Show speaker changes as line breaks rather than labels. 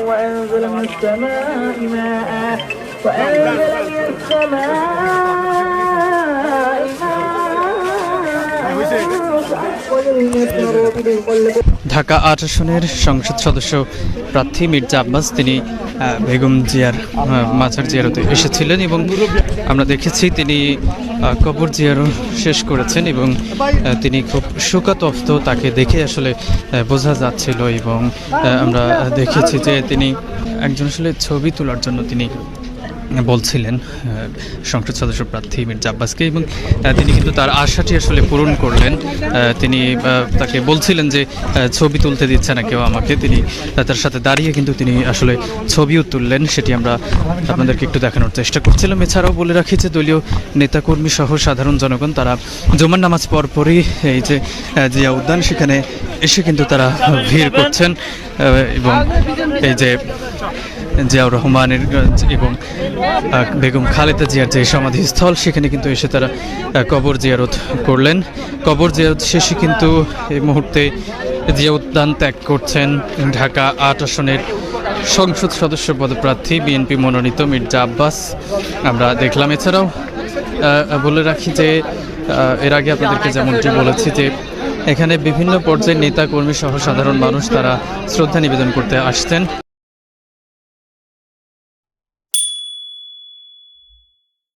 وأنزل من السماء ماء
ঢাকা ৮ আসনের সংসদ সদস্য প্রার্থী মির্জা আব্বাস তিনি বেগম জিয়ার মাজার জিয়ারতে এসেছিলেন এবং আমরা দেখেছি তিনি কবর জিয়ারও শেষ করেছেন এবং তিনি খুব শোকাতপ্ত, তাকে দেখে আসলে বোঝা যাচ্ছিল এবং আমরা দেখেছি যে তিনি একজন আসলে ছবি তোলার জন্য তিনি বলছিলেন সংসদ সদস্য প্রার্থী মির্জা আব্বাসকে এবং তিনি কিন্তু তার আশাটি আসলে পূরণ করলেন। তিনি তাকে বলছিলেন যে ছবি তুলতে দিচ্ছে না কেউ আমাকে, তিনি তার সাথে দাঁড়িয়ে কিন্তু তিনি আসলে ছবিও তুললেন, সেটি আমরা আপনাদেরকে একটু দেখানোর চেষ্টা করছিলাম। এছাড়াও বলে রাখি যে দলীয় নেতাকর্মী সহ সাধারণ জনগণ তারা জুমার নামাজ পরপরই এই যে জিয়া উদ্যান সেখানে এসে কিন্তু তারা ভিড় করছেন এবং এই যে জিয়াউর রহমানের এবং বেগম খালেদা জিয়ার যে সমাধিস্থল সেখানে কিন্তু এসে তারা কবর জিয়ারত করলেন। কবর জিয়ারত শেষে কিন্তু এই মুহূর্তে জিয়া উদ্যান ত্যাগ করছেন ঢাকা ৮ আসনের সংসদ সদস্য পদপ্রার্থী বিএনপি মনোনীত মির্জা আব্বাস আমরা দেখলাম। এছাড়াও বলে রাখি যে এর আগে আপনাদেরকে যেমনটি বলেছি যে এখানে বিভিন্ন পর্যায়ের নেতা কর্মী সহ সাধারণ মানুষ তারা শ্রদ্ধা নিবেদন করতে আসছেন।